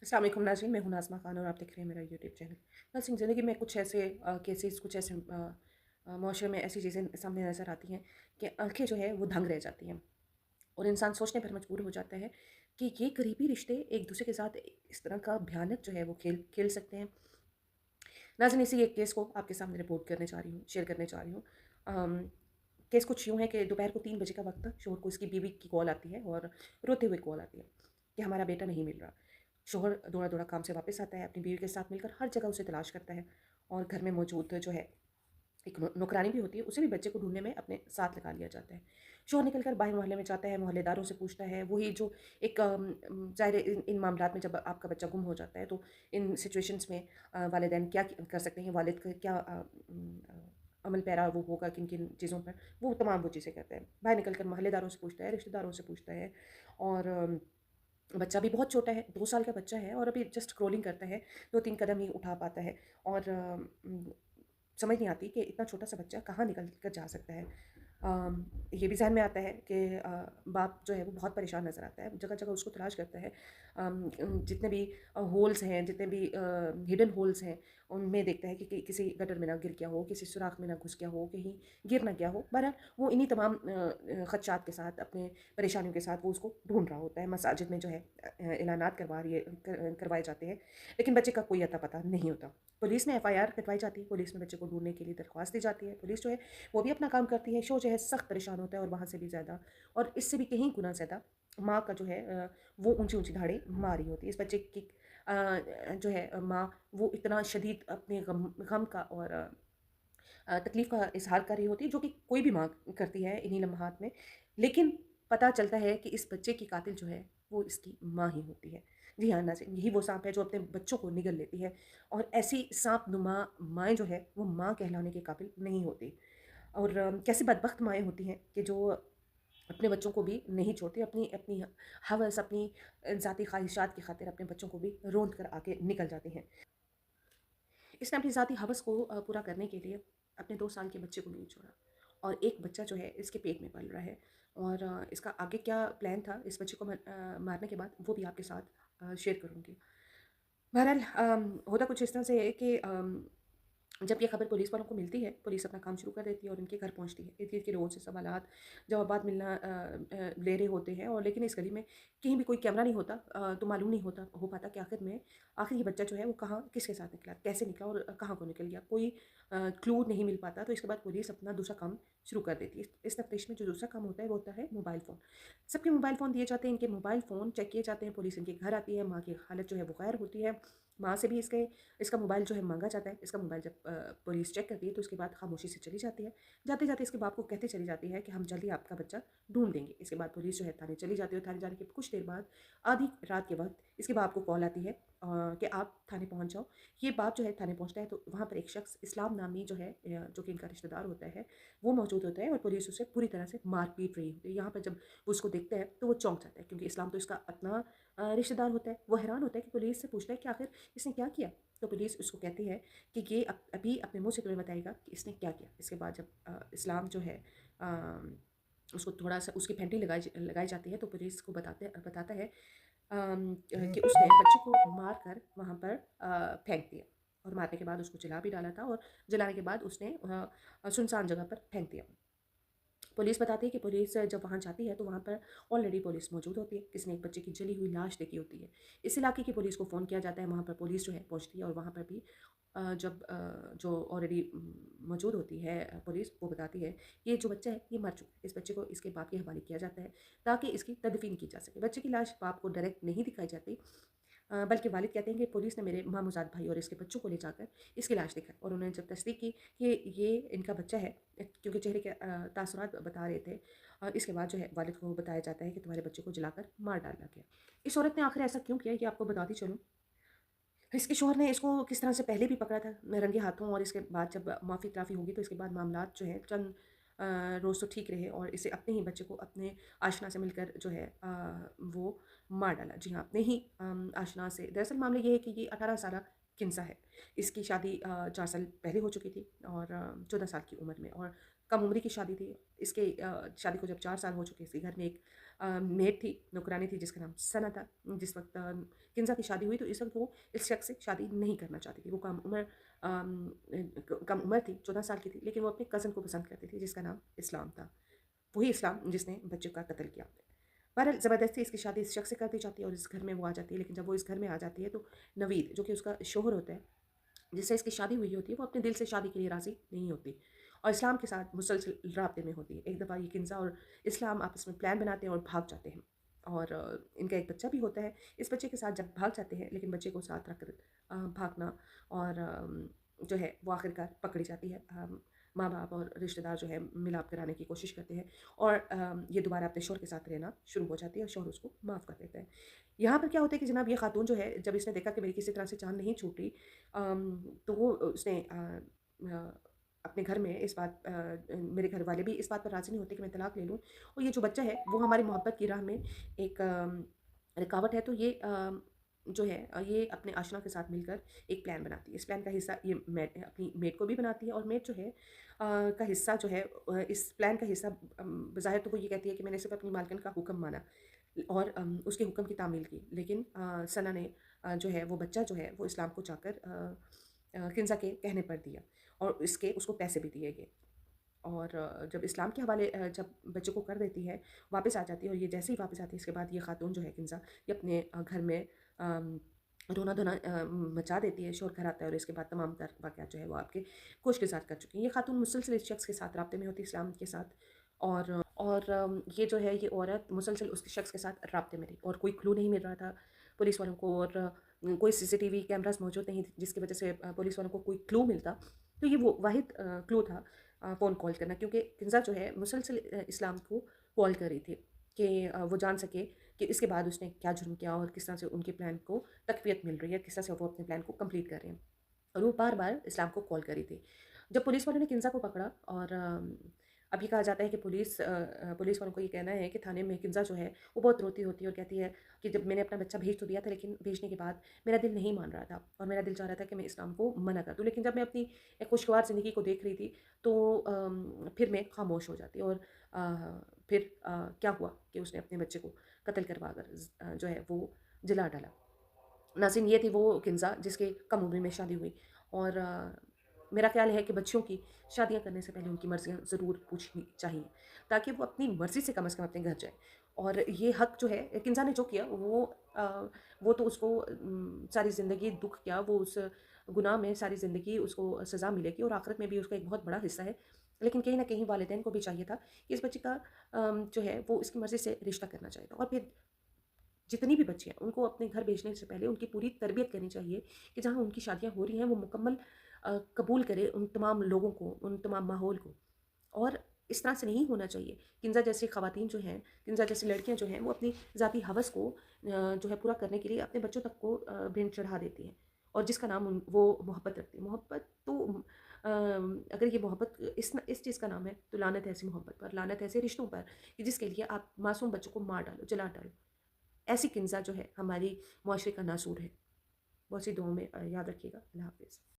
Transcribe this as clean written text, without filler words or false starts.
अस्सलाम वालेकुम नाज़रीन, मैं हूं नाज़मा खान और आप देख रहे हैं मेरा यूट्यूब चैनल। नाज़रीन, ज़िंदगी में कुछ ऐसे केसेस, कुछ ऐसे माशरे में ऐसी चीज़ें सामने नज़र आती हैं कि आंखें जो है वो दंग रह जाती हैं और इंसान सोचने पर मजबूर हो जाता है कि ये करीबी रिश्ते एक दूसरे के साथ इस तरह का भयानक जो है वो खेल खेल सकते हैं। नाज़रीन, इसी एक केस को आपके सामने रिपोर्ट करने जा रही हूँ, शेयर करने जा रही हूँ। अम, केस कुछ यूँ है कि दोपहर को 3 बजे का वक्त था। शोहर को इसकी बीवी की कॉल आती है और रोते हुए कॉल आती है कि हमारा बेटा नहीं मिल रहा। शोहर दौड़ा-दौड़ा काम से वापस आता है, अपनी बीवी के साथ मिलकर हर जगह उसे तलाश करता है और घर में मौजूद जो है एक नौकरानी भी होती है, उसे भी बच्चे को ढूँढने में अपने साथ लगा लिया जाता है। शोहर निकल कर बाहर मोहल्ले में जाता है, मोहल्लेदारों से पूछता है, वही जो एक ज़ाहिर है इन इन मामलात में जब आपका बच्चा गुम हो जाता है, तो इन सिचुएशंस में वालिदैन क्या कर सकते हैं, वालिद का क्या अमल पैरा वो होगा किन-किन चीज़ों पर, वो तमाम वो चीज़ें करते हैं। बाहर निकल कर मोहल्लेदारों से पूछता है, रिश्तेदारों से पूछता है और बच्चा भी बहुत छोटा है, 2 साल का बच्चा है और अभी जस्ट क्रोलिंग करता है, 2-3 कदम ही उठा पाता है और समझ नहीं आती कि इतना छोटा-सा बच्चा कहाँ निकल कर जा सकता है। ये भी ज़हन में आता है कि बाप जो है वो बहुत परेशान नज़र आता है, जगह-जगह उसको तलाश करता है। जितने भी होल्स हैं, जितने भी हिडन होल्स हैं, उनमें देखता है कि किसी गटर में ना गिर गया हो, किसी सुराख में ना घुस गया हो, कहीं गिर ना गया हो। बहरहाल वो इन्हीं तमाम खदशात के साथ, अपने परेशानियों के साथ वो उसको ढूँढ रहा होता है। मसाजिद में जो है ऐलानात करवाए जाते हैं, लेकिन बच्चे का कोई अता-पता नहीं होता। पुलिस में एफआईआर कटवाई जाती है, पुलिस में बच्चे को ढूँढने के लिए दरख्वास्त दी जाती है। पुलिस जो है वो भी अपना काम करती है, शो जो है सख्त परेशान होता है और वहाँ से भी ज़्यादा और इससे भी कहीं गुना ज़्यादा माँ का जो है वो ऊँची-ऊँची धाड़ें मार रही होती है। इस बच्चे की जो है माँ वो इतना शदीद अपने गम गम का और तकलीफ़ का इज़हार कर रही होती है, जो कि कोई भी माँ करती है इन्हीं लम्हात में। लेकिन पता चलता है कि इस बच्चे की कातिल जो है, वो इसकी माँ ही होती है। जी हाँ, नाज़रीन, यही वो साँप है जो अपने बच्चों को निगल लेती है और ऐसी साँप-नुमा माएँ जो है, वो माँ कहलाने के काबिल नहीं होती। और कैसी बदबख्त माएँ होती हैं कि जो अपने बच्चों को भी नहीं छोड़ती, अपनी अपनी हवस, अपनी ज़ाती ख़्वाहिशात की खातिर अपने बच्चों को भी रोंद कर आगे निकल जाती हैं। इसने अपनी ज़ाती हवस को पूरा करने के लिए अपने 2 साल के बच्चे को नहीं छोड़ा और एक बच्चा जो है इसके पेट में पल रहा है और इसका आगे क्या प्लान था इस बच्चे को मारने के बाद वो भी आपके साथ शेयर करूँगी। बहरहाल होता कुछ इस तरह से है कि जब ये खबर पुलिस वालों को मिलती है, पुलिस अपना काम शुरू कर देती है और उनके घर पहुँचती है। इर्द-गिर्द के लोगों से सवालात, जवाबात मिलना ले रहे होते हैं और लेकिन इस गली में कहीं भी कोई कैमरा नहीं होता, तो मालूम नहीं हो पाता कि आखिर ये बच्चा जो है वो कहाँ किसके साथ निकला, कैसे निकला और कहाँ को निकल गया। कोई क्लू नहीं मिल पाता, तो इसके बाद पुलिस अपना दूसरा काम शुरू कर देती है। इस तफ्तीश में जो दूसरा काम होता है वो होता है मोबाइल फ़ोन। सबके मोबाइल फ़ोन दिए जाते हैं, इनके मोबाइल फ़ोन चेक किए जाते हैं, पुलिस इनके घर आती है, माँ की हालत जो है वो ग़ैर होती है। माँ से भी इसका मोबाइल जो है माँगा जाता है। इसका मोबाइल जब पुलिस चेक करती है तो उसके बाद खामोशी से चली जाती है। जाते-जाते इसके बाप को कहते चली जाती है कि हम जल्दी आपका बच्चा ढूँढ लेंगे। इसके बाद पुलिस जो है थाने चली जाती है और थाने जाने के कुछ देर बाद आधी रात के वक़्त इसके बाप को कॉल आती है कि आप थाने पहुँच जाओ। ये बाप जो है थाने पहुँचता है तो वहाँ पर एक शख़्स इस्लाम नामी जो है जो कि इनका रिश्तेदार होता है, वो मौजूद होता है और पुलिस उसे पूरी तरह से मार-पीट रही होती है। यहाँ पर जब वो उसको देखता है तो वो चौंक जाता है क्योंकि इस्लाम तो इसका अपना रिश्तेदार होता है। वो हैरान होता है कि पुलिस से पूछता है कि आखिर इसने क्या किया? तो पुलिस उसको कहती है कि ये अभी अपने मुँह से तुम्हें बताएगा कि इसने क्या किया। इसके बाद जब इस्लाम जो है उसको थोड़ा-सा उसकी फैंटी लगाई जाती है तो पुलिस को बताता है कि उसने बच्चे को मार कर वहाँ पर फेंक दिया और मारने के बाद उसको जला भी डाला था और जलाने के बाद उसने सुनसान जगह पर फेंक दिया। पुलिस बताती है कि पुलिस जब वहाँ जाती है तो वहाँ पर ऑलरेडी पुलिस मौजूद होती है। किसी ने एक बच्चे की जली हुई लाश देखी होती है। इस इलाके की पुलिस को फ़ोन किया जाता है, वहाँ पर पुलिस जो है पहुँचती है और वहाँ पर भी जब जो ऑलरेडी मौजूद होती है पुलिस वो बताती है, ये जो बच्चा है ये मर चुका है। इस बच्चे को इसके बाप के हवाले किया जाता है ताकि इसकी तदफ़ीन की जा सके। बच्चे की लाश बाप को डायरेक्ट नहीं दिखाई जाती, बल्कि वालिद कहते हैं कि पुलिस ने मेरे मामूज़ाद भाई और इसके बच्चों को ले जाकर इसकी लाश दिखाई और उन्होंने जब तस्दीक की कि ये इनका बच्चा है, क्योंकि चेहरे के तासुरात बता रहे थे, इसके बाद जो है वालिद को बताया जाता है कि तुम्हारे बच्चे को जलाकर मार डाला गया। इस औरत ने आखिर ऐसा क्यों किया ये आपको बताती चलूँ। इसके शौहर ने इसको किस तरह से पहले भी पकड़ा था रंगे हाथों और इसके बाद जब माफ़ी-ताफ़ी होगी तो इसके बाद मामलात जो है चंद रोज़ तो ठीक रहे और इसे अपने ही बच्चे को अपने आशना से मिलकर जो है वो मार डाला। जी हाँ, अपने ही आशना से। दरअसल मामला ये है कि ये 18 साला किन्सा है। इसकी शादी 4 साल पहले हो चुकी थी और 14 साल की उम्र में और कम उम्र की शादी थी। इसके शादी को जब 4 साल हो चुके इसके घर में एक मेड थी, नौकरानी थी जिसका नाम सना था। जिस वक़्त किंज़ा की शादी हुई तो इस वक़्त वो इस शख़्स से शादी नहीं करना चाहती थी। वो कम उम्र थी, 14 साल की थी, लेकिन वो अपने कज़न को पसंद करती थी जिसका नाम इस्लाम था। वही इस्लाम जिसने बच्चे का कत्ल किया। बहरहाल ज़बरदस्ती इसकी शादी इस शख़्स से कर दी जाती है और इस घर में वो आ जाती है। लेकिन जब वो इस घर में आ जाती है तो नवीद जो कि उसका शौहर होता है, जिससे इसकी शादी हुई होती है, वो अपने दिल से शादी के लिए राज़ी नहीं होती और इस्लाम के साथ मुसलसल राब्ते में होती है। एक दफ़ा ये किंज़ा और इस्लाम आपस में प्लान बनाते हैं और भाग जाते हैं और इनका एक बच्चा भी होता है। इस बच्चे के साथ जब भाग जाते हैं, लेकिन बच्चे को साथ रखकर भागना और जो है वो आखिरकार पकड़ी जाती है। माँ-बाप और रिश्तेदार जो है मिलाप कराने की कोशिश करते हैं और ये दोबारा अपने शौहर के साथ रहना शुरू हो जाती है और शौहर उसको माफ़ कर देता है। यहाँ पर क्या होता है कि जनाब ये खातून जो है, जब इसने देखा कि मेरी किसी तरह से जान नहीं छूट रही, तो वो उसने अपने घर में इस बात मेरे घर वाले भी इस बात पर राज़ी नहीं होते कि मैं तलाक ले लूँ और ये जो बच्चा है वो हमारी मोहब्बत की राह में एक रुकावट है। तो ये जो है ये अपने आशना के साथ मिलकर एक प्लान बनाती है। इस प्लान का हिस्सा ये मेड अपनी मेड को भी बनाती है और मेड जो है का हिस्सा जो है इस प्लान का हिस्सा बज़ाहिर तो वो ये कहती है कि मैंने सिर्फ़ अपनी मालकिन का हुक्म माना और उसके हुक्म की तामील की। लेकिन सना ने जो है वो बच्चा जो है वो इस्लाम को जाकर किंज़ा के कहने पर दिया और इसके उसको पैसे भी दिए गए। और जब इस्लाम के हवाले जब बच्चे को कर देती है, वापस आ जाती है और ये जैसे ही वापस आती है इसके बाद ये खातून जो है किंज़ा, ये अपने घर में रोना-धोना मचा देती है, शोर कराता है और इसके बाद तमाम तर वाक़यात जो है वो आपके गोश-गुज़ार कर चुकी हैं। ये खातून मुसलसल इस शख़्स के साथ राब्ते में होती है, इस्लाम के साथ और ये जो है ये औरत मुसलसल उस शख़्स के साथ राब्ते में रही और कोई क्लू नहीं मिल रहा था पुलिस वालों को और कोई सीसीटीवी कैमराज़ मौजूद नहीं थे जिसकी वजह से पुलिस वालों को कोई क्लू मिलता। तो ये वो वाहिद क्लू था फ़ोन कॉल करना क्योंकि किंज़ा जो है मुसलसल इस्लाम को कॉल कर रही थी कि वो जान सके कि इसके बाद उसने क्या जुर्म किया और किस तरह से उनके प्लान को तक़वियत मिल रही है, किस तरह से वो अपने प्लान को कंप्लीट कर रहे हैं। और वो बार-बार इस्लाम को कॉल कर रही थी। जब पुलिस वालों ने किंज़ा को पकड़ा और अब ये कहा जाता है कि पुलिस वालों को ये कहना है कि थाने में किंज़ा जो है वो बहुत रोती होती है और कहती है कि जब मैंने अपना बच्चा भेज तो दिया था लेकिन भेजने के बाद मेरा दिल नहीं मान रहा था और मेरा दिल चाह रहा था कि मैं इस्लाम को मना कर दूँ। लेकिन जब मैं अपनी एक खुशगवार ज़िंदगी को देख रही थी तो फिर मैं खामोश हो जाती और फिर क्या हुआ कि उसने अपने बच्चे को कत्ल करवा कर जो है वो जला डाला। नाज़रीन ये थी वो किंज़ा जिसके कम उम्र में शादी हुई और मेरा ख़्याल है कि बच्चियों की शादियाँ करने से पहले उनकी मर्ज़ियाँ ज़रूर पूछनी चाहिए, ताकि वो अपनी मर्ज़ी से कम अपने घर जाए। और ये हक़ जो है किंज़ा ने जो किया वो तो उसको सारी ज़िंदगी दुःख किया, वो उस गुनाह में सारी ज़िंदगी उसको सज़ा मिलेगी और आख़िरत में भी उसका एक बहुत बड़ा हिस्सा है। लेकिन कहीं न कहीं वालिदैन को भी चाहिए था कि इस बच्चे का जो है वो इसकी मर्ज़ी से रिश्ता करना चाहिए और फिर जितनी भी बच्चियाँ हैं, उनको अपने घर भेजने से पहले उनकी पूरी तरबियत करनी चाहिए कि जहाँ उनकी शादियाँ हो रही हैं, वो मुकम्मल कबूल करें उन तमाम लोगों को, उन तमाम माहौल को। और इस तरह से नहीं होना चाहिए। किंज़ा जैसी ख़वातीन जो हैं, किंज़ा जैसी लड़कियाँ जो हैं, वो अपनी ज़ाती हवस को जो है पूरा करने के लिए अपने बच्चों तक को भेंट चढ़ा देती हैं और जिसका नाम वो मोहब्बत रखती हैं। मोहब्बत तो अगर ये मोहब्बत इस चीज़ का नाम है, तो लानत है ऐसी मोहब्बत पर, लानत है ऐसे रिश्तों पर कि जिसके लिए आप मासूम बच्चों को मार डालो, जला डालो। ऐसी किंज़ा जो है हमारी मुआशरे का नासूर है। बहुत सी दुआओं में याद रखिएगा। अल्लाह हाफ़िज़।